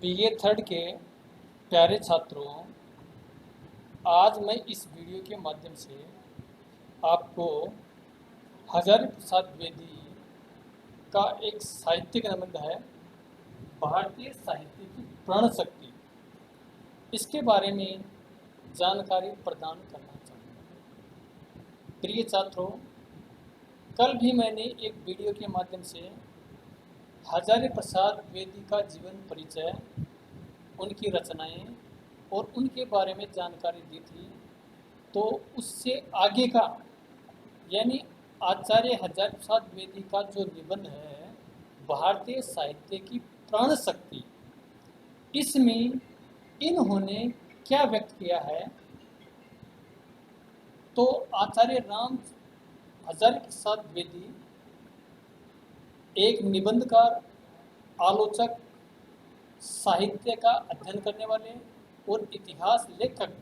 BA third के प्यारे छात्रों, आज मैं इस वीडियो के माध्यम से आपको हजारी प्रसाद द्विवेदी का एक साहित्यिक निबंध है, भारतीय साहित्य की प्राण शक्ति, इसके बारे में जानकारी प्रदान करना चाहूँगा। प्रिय छात्रों, कल भी मैंने एक वीडियो के माध्यम से हजारी प्रसाद द्विवेदी का जीवन परिचय, उनकी रचनाएं और उनके बारे में जानकारी दी थी। तो उससे आगे का यानी आचार्य हजारी प्रसाद द्विवेदी का जो निबंध है, भारतीय साहित्य की प्राण शक्ति, इसमें इन्होंने क्या व्यक्त किया है। तो आचार्य राम हजारी प्रसाद द्विवेदी एक निबंधकार, आलोचक, साहित्य का अध्ययन करने वाले और इतिहास लेखक,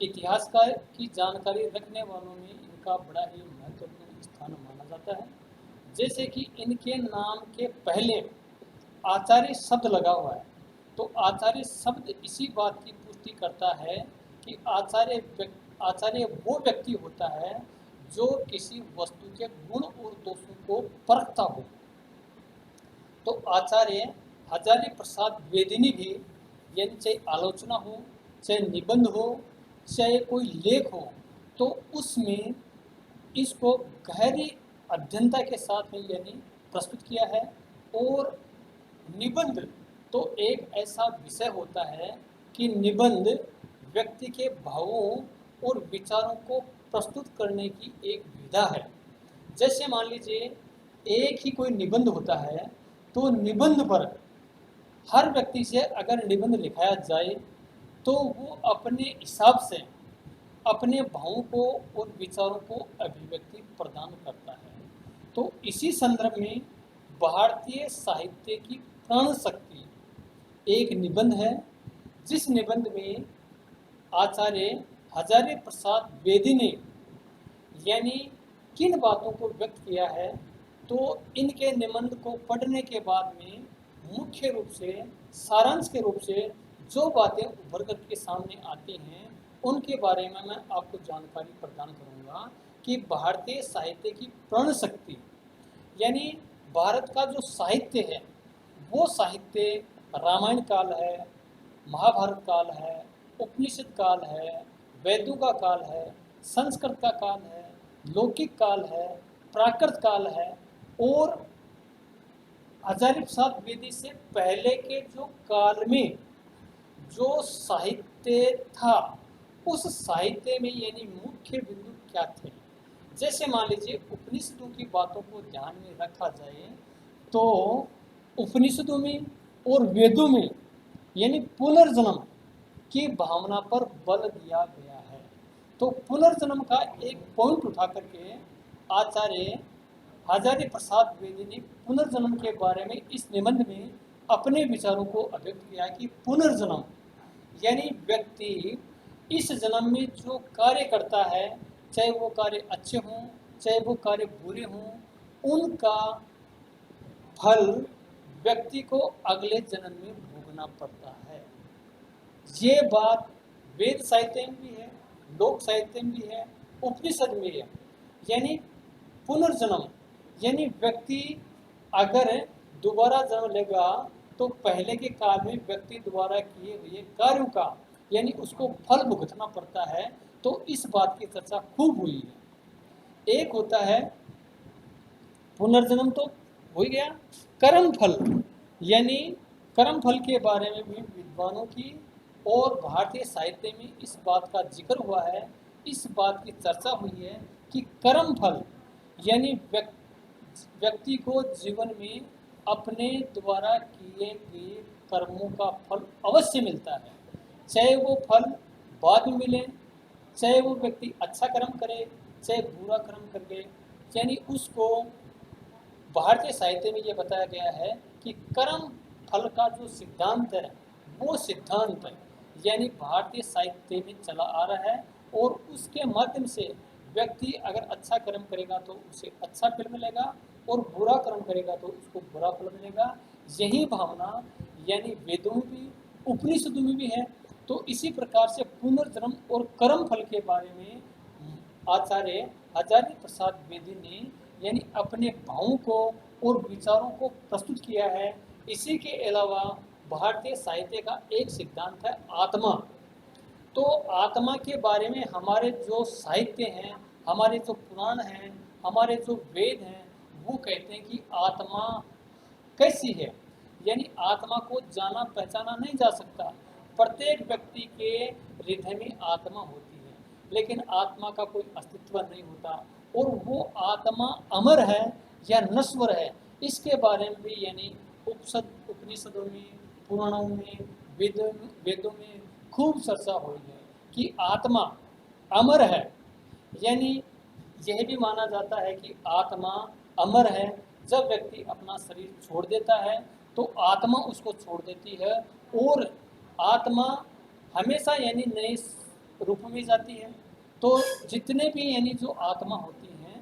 इतिहास का की जानकारी रखने वालों में इनका बड़ा ही महत्वपूर्ण स्थान माना जाता है। जैसे कि इनके नाम के पहले आचार्य शब्द लगा हुआ है, तो आचार्य शब्द इसी बात की पुष्टि करता है कि आचार्य वो व्यक्ति होता है जो किसी वस्तु के गुण और दोषों को परखता हो। तो आचार्य हजारी प्रसाद द्विवेदी भी, यानी चाहे आलोचना हो, चाहे निबंध हो, चाहे कोई लेख हो, तो उसमें इसको गहरी अध्ययनता के साथ में यानी प्रस्तुत किया है। और निबंध तो एक ऐसा विषय होता है कि निबंध व्यक्ति के भावों और विचारों को प्रस्तुत करने की एक विधा है। जैसे मान लीजिए एक ही कोई निबंध होता है, तो निबंध पर हर व्यक्ति से अगर निबंध लिखाया जाए तो वो अपने हिसाब से अपने भावों को और विचारों को अभिव्यक्ति प्रदान करता है। तो इसी संदर्भ में भारतीय साहित्य की प्राण शक्ति एक निबंध है, जिस निबंध में आचार्य हजारी प्रसाद द्विवेदी ने यानी किन बातों को व्यक्त किया है। तो इनके निबंध को पढ़ने के बाद में मुख्य रूप से सारांश के रूप से जो बातें उभर कर के सामने आती हैं, उनके बारे में मैं आपको जानकारी प्रदान करूंगा कि भारतीय साहित्य की प्राण शक्ति यानी भारत का जो साहित्य है, वो साहित्य रामायण काल है, महाभारत काल है, उपनिषद काल है, वेदों का काल है, संस्कृत का काल है, लौकिक काल है, प्राकृत काल है। और हजारी प्रसाद द्विवेदी से पहले के जो काल में जो साहित्य था, उस साहित्य में यानी मुख्य बिंदु क्या थे। जैसे मान लीजिए उपनिषदों की बातों को ध्यान में रखा जाए तो उपनिषदों में और वेदों में यानी पुनर्जन्म की भावना पर बल दिया गया है। तो पुनर्जन्म का एक पॉइंट उठा करके आचार्य हजारी प्रसाद द्विवेदी ने पुनर्जन्म के बारे में इस निबंध में अपने विचारों को अभिव्यक्त किया कि पुनर्जन्म यानी व्यक्ति इस जन्म में जो कार्य करता है, चाहे वो कार्य अच्छे हों, चाहे वो कार्य बुरे हों, उनका फल व्यक्ति को अगले जन्म में भोगना पड़ता है। ये बात वेद साहित्य में भी है, लोक साहित्य में भी है, उपनिषद में है। यानी पुनर्जन्म यानी व्यक्ति अगर दोबारा जन्म लेगा तो पहले के काल में व्यक्ति द्वारा किए हुए कार्यों का यानी उसको फल भुगतना पड़ता है। तो इस बात की चर्चा खूब हुई है। एक होता है पुनर्जन्म, तो हो ही गया। कर्म फल यानी कर्म फल के बारे में भी विद्वानों की और भारतीय साहित्य में इस बात का जिक्र हुआ है, इस बात की चर्चा हुई है कि कर्म फल यानी व्यक्ति को जीवन में अपने द्वारा किए गए कर्मों का फल अवश्य मिलता है, चाहे वो फल बाद में मिले, चाहे वो व्यक्ति अच्छा कर्म करे, चाहे बुरा कर्म करे। यानी उसको भारतीय साहित्य में ये बताया गया है कि कर्म फल का जो सिद्धांत है, वो सिद्धांत यानी भारतीय साहित्य में चला आ रहा है। और उसके माध्यम से व्यक्ति अगर अच्छा कर्म करेगा तो उसे अच्छा फल मिलेगा और बुरा कर्म करेगा तो उसको बुरा फल मिलेगा। यही भावना यानी वेदों में भी, उपनिषदों में भी है। तो इसी प्रकार से पुनर्जन्म और कर्म फल के बारे में आचार्य हजारी प्रसाद द्विवेदी ने यानी अपने भावों को और विचारों को प्रस्तुत किया है। इसी के अलावा भारतीय साहित्य का एक सिद्धांत है आत्मा। तो आत्मा के बारे में हमारे जो साहित्य हैं, हमारे जो पुराण हैं, हमारे जो वेद हैं, वो कहते हैं कि आत्मा कैसी है, यानी आत्मा को जाना पहचाना नहीं जा सकता। प्रत्येक व्यक्ति के हृदय में आत्मा होती है, लेकिन आत्मा का कोई अस्तित्व नहीं होता। और वो आत्मा अमर है या नश्वर है, इसके बारे में भी यानी उपनिषदों में, पुराणों में, वेदों में खूब चर्चा हुई है कि आत्मा अमर है। यानी यह भी माना जाता है कि आत्मा अमर है। जब व्यक्ति अपना शरीर छोड़ देता है तो आत्मा उसको छोड़ देती है, और आत्मा हमेशा यानी नए रूप में जाती है। तो जितने भी यानी जो आत्मा होती हैं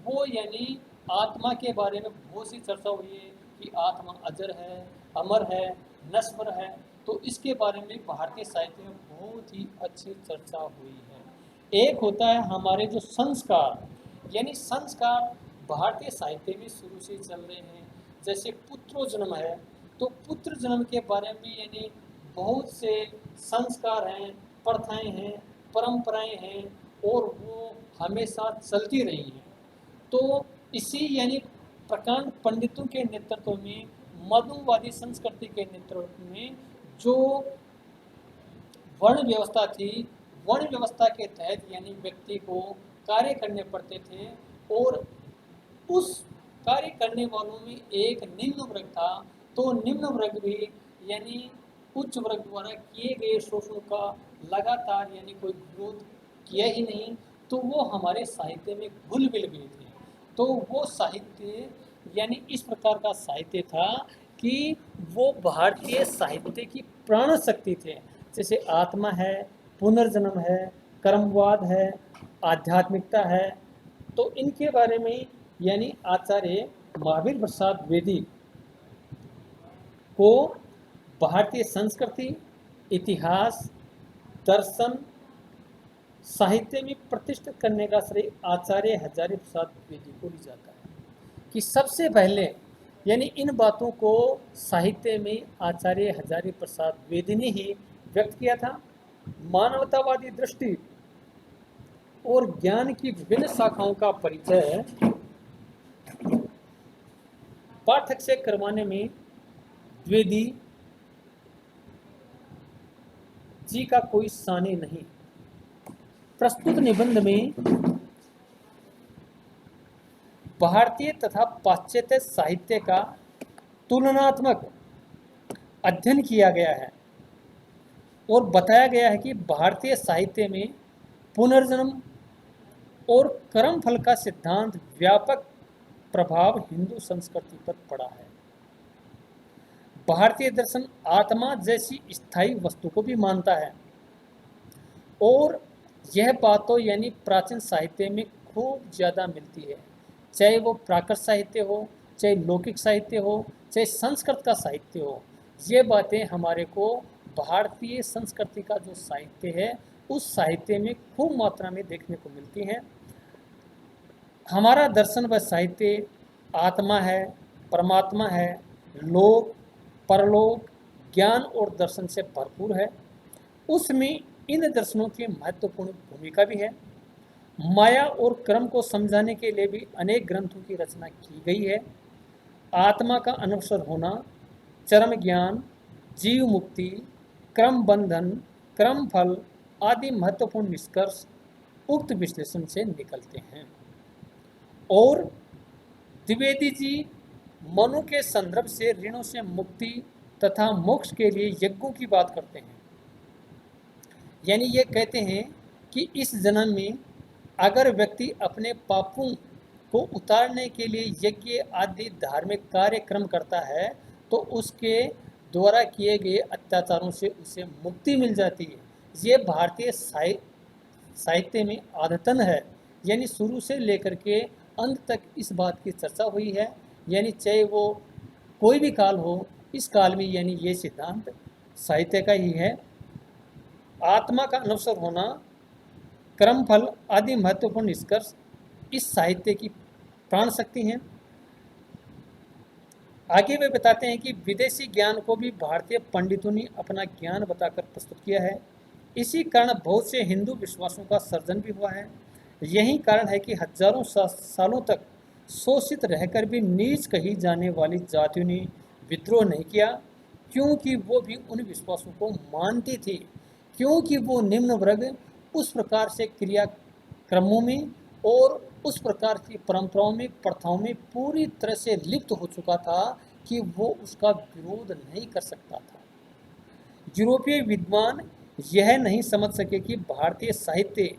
वो यानी आत्मा के बारे में बहुत सी चर्चा हुई है कि आत्मा अजर है, अमर है, नश्वर है। तो इसके बारे में भारतीय साहित्य में बहुत ही अच्छी चर्चा हुई है। एक होता है हमारे जो संस्कार, यानी संस्कार भारतीय साहित्य में शुरू से चल रहे हैं। जैसे पुत्रो जन्म है, तो पुत्र जन्म के बारे में यानी बहुत से संस्कार हैं, प्रथाएं हैं, परंपराएं हैं, और वो हमेशा चलती रही हैं। तो इसी यानी प्रकांड पंडितों के नेतृत्व में, मनुवादी संस्कृति के नेतृत्व में जो वर्ण व्यवस्था थी, वर्ण व्यवस्था के तहत यानी व्यक्ति को कार्य करने पड़ते थे, और उस कार्य करने वालों में एक निम्न वर्ग था। तो निम्न वर्ग भी यानी उच्च वर्ग द्वारा किए गए शोषण का लगातार यानी कोई विरोध किया ही नहीं, तो वो हमारे साहित्य में घुल मिल गए थे। तो वो साहित्य यानी इस प्रकार का साहित्य था कि वो भारतीय साहित्य की प्राण शक्ति थे। जैसे आत्मा है, पुनर्जन्म है, कर्मवाद है, आध्यात्मिकता है। तो इनके बारे में यानी आचार्य महावीर प्रसाद द्विवेदी को भारतीय संस्कृति, इतिहास, दर्शन, साहित्य में प्रतिष्ठित करने का श्रेय आचार्य हजारी प्रसाद द्विवेदी को ली जाता है कि सबसे पहले यानी इन बातों को साहित्य में आचार्य हजारी प्रसाद द्विवेदी ने ही व्यक्त किया था। मानवतावादी दृष्टि और ज्ञान की विभिन्न शाखाओं का परिचय पाठक से करवाने में द्विवेदी जी का कोई सानी नहीं। प्रस्तुत निबंध में भारतीय तथा पाश्चात्य साहित्य का तुलनात्मक अध्ययन किया गया है और बताया गया है कि भारतीय साहित्य में पुनर्जन्म और कर्मफल का सिद्धांत व्यापक प्रभाव हिंदू संस्कृति पर पड़ा है। भारतीय दर्शन आत्मा जैसी स्थायी वस्तु को भी मानता है, और यह बात तो यानी प्राचीन साहित्य में खूब ज़्यादा मिलती है, चाहे वो प्राकृत साहित्य हो, चाहे लौकिक साहित्य हो, चाहे संस्कृत का साहित्य हो। ये बातें हमारे को भारतीय संस्कृति का जो साहित्य है उस साहित्य में खूब मात्रा में देखने को मिलती हैं। हमारा दर्शन व साहित्य आत्मा है, परमात्मा है, लोक, परलोक, ज्ञान और दर्शन से भरपूर है। उसमें इन दर्शनों की महत्वपूर्ण भूमिका भी है। माया और कर्म को समझाने के लिए भी अनेक ग्रंथों की रचना की गई है। आत्मा का अनवसर होना, चरम ज्ञान, जीव मुक्ति, क्रम बंधन, क्रम फल आदि महत्वपूर्ण निष्कर्ष उक्त विश्लेषण से निकलते हैं। और द्विवेदी जी मनु के संदर्भ से ऋणों से मुक्ति तथा मोक्ष के लिए यज्ञों की बात करते हैं। यानी ये कहते हैं कि इस जन्म में अगर व्यक्ति अपने पापों को उतारने के लिए यज्ञ आदि धार्मिक कार्यक्रम करता है तो उसके द्वारा किए गए अत्याचारों से उसे मुक्ति मिल जाती है। ये भारतीय साहित्य में आदतन है, यानी शुरू से लेकर के अंत तक इस बात की चर्चा हुई है। यानी चाहे वो कोई भी काल हो, इस काल में यानी ये सिद्धांत साहित्य का ही है। आत्मा का अनवसर होना, कर्म फल आदि महत्वपूर्ण निष्कर्ष इस साहित्य की प्राण शक्ति हैं। आगे वे बताते हैं कि विदेशी ज्ञान को भी भारतीय पंडितों ने अपना ज्ञान बताकर प्रस्तुत किया है। इसी कारण बहुत से हिंदू विश्वासों का सर्जन भी हुआ है। यही कारण है कि हजारों सालों तक शोषित रहकर भी नीच कही जाने वाली जातियों ने विद्रोह नहीं किया, क्योंकि वो भी उन विश्वासों को मानती थी, क्योंकि वो निम्न वर्ग उस प्रकार से क्रियाक्रमों में और उस प्रकार की परंपराओं में, प्रथाओं में पूरी तरह से लिप्त हो चुका था कि वो उसका विरोध नहीं कर सकता था। यूरोपीय विद्वान यह नहीं समझ सके कि भारतीय साहित्य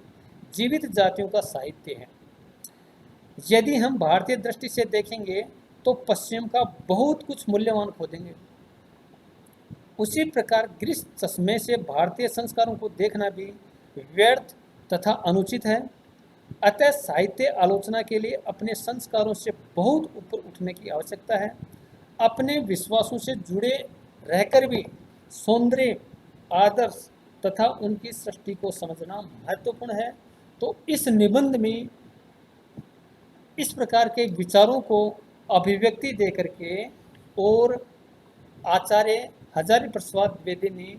जीवित जातियों का साहित्य है। यदि हम भारतीय दृष्टि से देखेंगे तो पश्चिम का बहुत कुछ मूल्यवान खो देंगे। उसी प्रकार ग्रीस चश्मे से भारतीय संस्कारों को देखना भी व्यर्थ तथा अनुचित है। अतः साहित्य आलोचना के लिए अपने संस्कारों से बहुत ऊपर उठने की आवश्यकता है। अपने विश्वासों से जुड़े रहकर भी सौंदर्य, आदर्श तथा उनकी सृष्टि को समझना महत्वपूर्ण है। तो इस निबंध में इस प्रकार के विचारों को अभिव्यक्ति दे करके और आचार्य हजारी प्रसाद द्विवेदी ने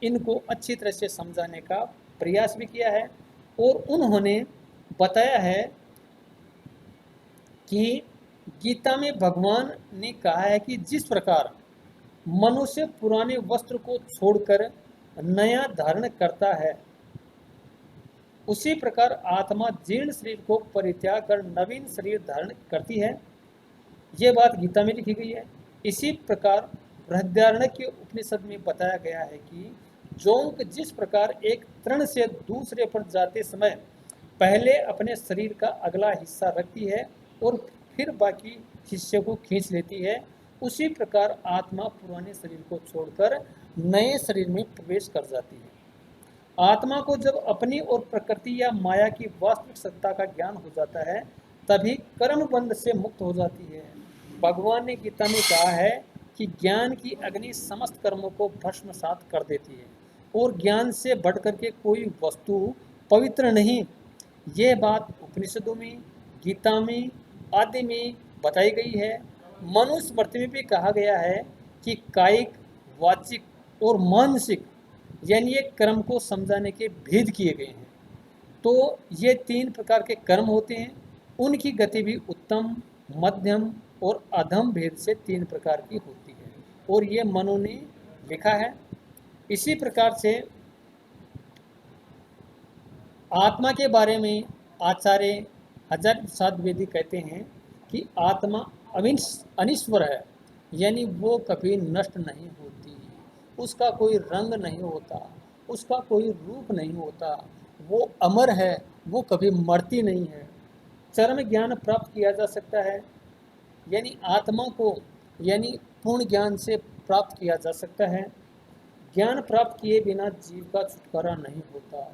इनको अच्छी तरह से समझाने का प्रयास भी किया है। और उन्होंने बताया है कि गीता में भगवान ने कहा है कि जिस प्रकार मनुष्य पुराने वस्त्र को छोड़कर नया धारण करता है, उसी प्रकार आत्मा जीर्ण शरीर को परित्याग कर नवीन शरीर धारण करती है। ये बात गीता में लिखी गई है। इसी प्रकार बृहदारण्यक उपनिषद में बताया गया है कि जोंक जिस प्रकार एक तृण से दूसरे पर जाते समय पहले अपने शरीर का अगला हिस्सा रखती है और फिर बाकी हिस्से को खींच लेती है, उसी प्रकार आत्मा पुराने शरीर को छोड़कर नए शरीर में प्रवेश कर जाती है। आत्मा को जब अपनी और प्रकृति या माया की वास्तविक सत्ता का ज्ञान हो जाता है, तभी कर्म बंध से मुक्त हो जाती है। भगवान ने गीता में कहा है कि ज्ञान की अग्नि समस्त कर्मों को भस्मसात कर देती है और ज्ञान से बढ़कर के कोई वस्तु पवित्र नहीं। यह बात उपनिषदों में, गीता में आदि में बताई गई है। मनुस्मृति में भी कहा गया है कि कायिक, वाचिक और मानसिक यानी ये कर्म को समझाने के भेद किए गए हैं। तो ये 3 प्रकार के कर्म होते हैं। उनकी गति भी उत्तम, मध्यम और अधम भेद से 3 प्रकार की होती है और ये मनु ने लिखा है। इसी प्रकार से आत्मा के बारे में आचार्य हजारी प्रसाद द्विवेदी कहते हैं कि आत्मा अनिश्वर है, यानी वो कभी नष्ट नहीं होती, उसका कोई रंग नहीं होता, उसका कोई रूप नहीं होता, वो अमर है, वो कभी मरती नहीं है। चरम ज्ञान प्राप्त किया जा सकता है, यानी आत्मा को यानी पूर्ण ज्ञान से प्राप्त किया जा सकता है। ज्ञान प्राप्त किए बिना जीव का छुटकारा नहीं होता।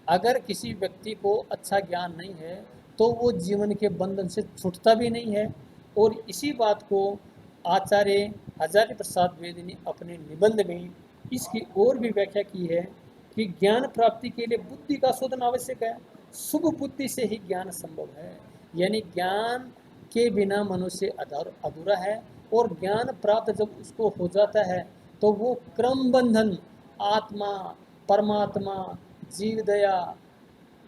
अगर किसी व्यक्ति को अच्छा ज्ञान नहीं है तो वो जीवन के बंधन से छूटता भी नहीं है। और इसी बात को आचार्य हजारी प्रसाद द्विवेदी ने अपने निबंध में इसकी और भी व्याख्या की है कि ज्ञान प्राप्ति के लिए बुद्धि का शोधन आवश्यक है। शुभ बुद्धि से ही ज्ञान संभव है, यानी ज्ञान के बिना मनुष्य अधूरा है। और ज्ञान प्राप्त जब उसको हो जाता है तो वो क्रम बंधन, आत्मा, परमात्मा, जीव दया,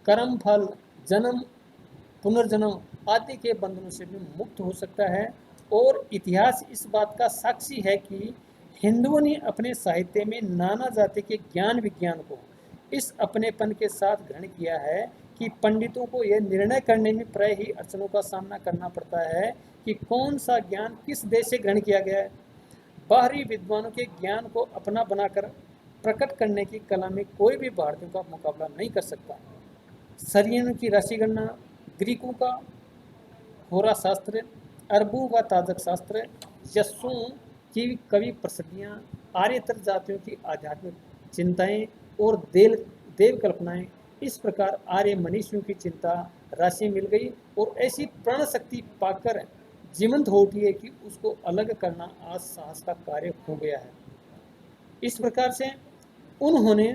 कर्म फल, जन्म पुनर्जन्म आदि के बंधनों से भी मुक्त हो सकता है। और इतिहास इस बात का साक्षी है कि हिंदुओं ने अपने साहित्य में नाना जाति के ज्ञान विज्ञान को इस अपनेपन के साथ ग्रहण किया है कि पंडितों को यह निर्णय करने में प्राय ही अड़चनों का सामना करना पड़ता है कि कौन सा ज्ञान किस देश से ग्रहण किया गया है। बाहरी विद्वानों के ज्ञान को अपना बनाकर प्रकट करने की कला में कोई भी भारतीयों का मुकाबला नहीं कर सकता। सरियनों की राशि गणना, ग्रीकों का होरा शास्त्र, अरबों का ताजक शास्त्र, यशों की कवि प्रसिद्धियाँ, आर्यतर जातियों की आध्यात्मिक चिंताएं और देव कल्पनाएं, इस प्रकार आर्य मनीषियों की चिंता राशि मिल गई और ऐसी प्राण शक्ति पाकर जीवंत हो उठी है कि उसको अलग करना आज साहस का कार्य हो गया है। इस प्रकार से उन्होंने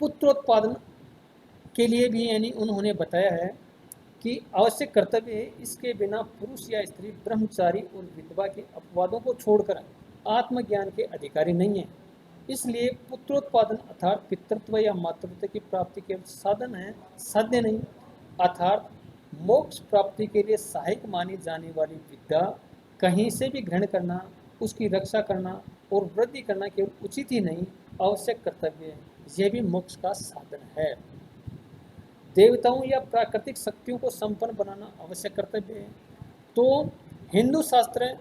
पुत्रोत्पादन के लिए भी यानी उन्होंने बताया है कि आवश्यक कर्तव्य है, इसके बिना पुरुष या स्त्री ब्रह्मचारी और विधवा के अपवादों को छोड़कर आत्मज्ञान के अधिकारी नहीं है। इसलिए पुत्रोत्पादन अर्थात पितृत्व या मातृत्व की प्राप्ति केवल साधन है, साध्य नहीं। अर्थात मोक्ष प्राप्ति के लिए सहायक मानी जाने वाली विद्या कहीं से भी ग्रहण करना, उसकी रक्षा करना और वृद्धि करना केवल उचित ही नहीं, आवश्यक कर्तव्य है। यह भी मोक्ष का साधन है। देवताओं या प्राकृतिक शक्तियों को संपन्न बनाना आवश्यक कर्तव्य है। तो हिंदू शास्त्र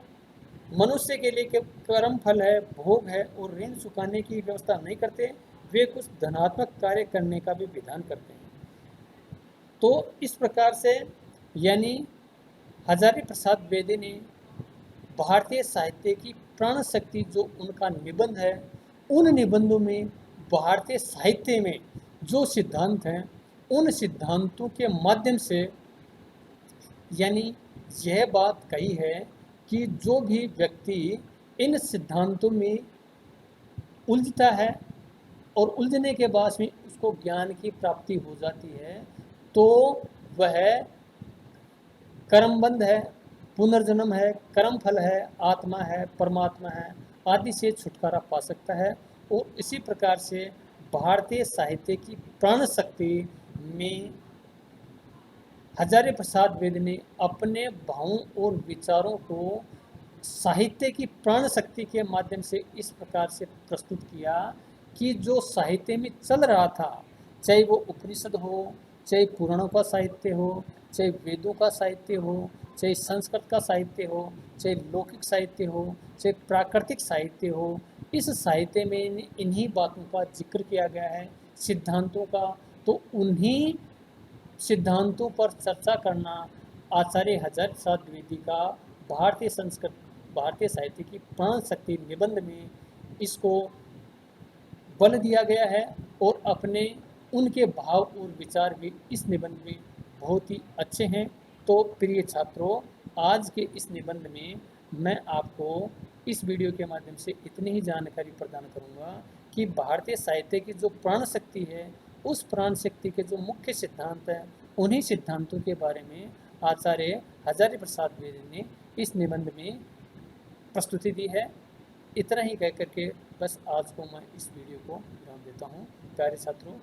मनुष्य के लिए कर्म फल है, भोग है और ऋण चुकाने की व्यवस्था नहीं करते, वे कुछ धनात्मक कार्य करने का भी विधान करते हैं। तो इस प्रकार से यानी हजारी प्रसाद बेदी ने भारतीय साहित्य की प्राण शक्ति जो उनका निबंध है, उन निबंधों में भारतीय साहित्य में जो सिद्धांत हैं, उन सिद्धांतों के माध्यम से यानी यह बात कही है कि जो भी व्यक्ति इन सिद्धांतों में उलझता है और उलझने के बाद में उसको ज्ञान की प्राप्ति हो जाती है, तो वह कर्मबंध है, पुनर्जन्म है, कर्म फल है, आत्मा है, परमात्मा है आदि से छुटकारा पा सकता है। और इसी प्रकार से भारतीय साहित्य की प्राण शक्ति में हजारी प्रसाद बेदी ने अपने भावों और विचारों को साहित्य की प्राण शक्ति के माध्यम से इस प्रकार से प्रस्तुत किया कि जो साहित्य में चल रहा था, चाहे वो उपनिषद हो, चाहे पुराणों का साहित्य हो, चाहे वेदों का साहित्य हो, चाहे संस्कृत का साहित्य हो, चाहे लौकिक साहित्य हो, चाहे प्राकृतिक साहित्य हो, इस साहित्य में इन्हीं बातों का जिक्र किया गया है, सिद्धांतों का। तो उन्हीं सिद्धांतों पर चर्चा करना आचार्य हजारी प्रसाद द्विवेदी का भारतीय साहित्य की प्राण शक्ति निबंध में इसको बल दिया गया है। और अपने उनके भाव और विचार भी इस निबंध में बहुत ही अच्छे हैं। तो प्रिय छात्रों, आज के इस निबंध में मैं आपको इस वीडियो के माध्यम से इतनी ही जानकारी प्रदान करूंगा कि भारतीय साहित्य की जो प्राण शक्ति है, उस प्राण शक्ति के जो मुख्य सिद्धांत हैं, उन्हीं सिद्धांतों के बारे में आचार्य हजारी प्रसाद बेदी ने इस निबंध में प्रस्तुति दी है। इतना ही कह करके बस आज को मैं इस वीडियो को विराम देता हूँ। प्यारे छात्रों,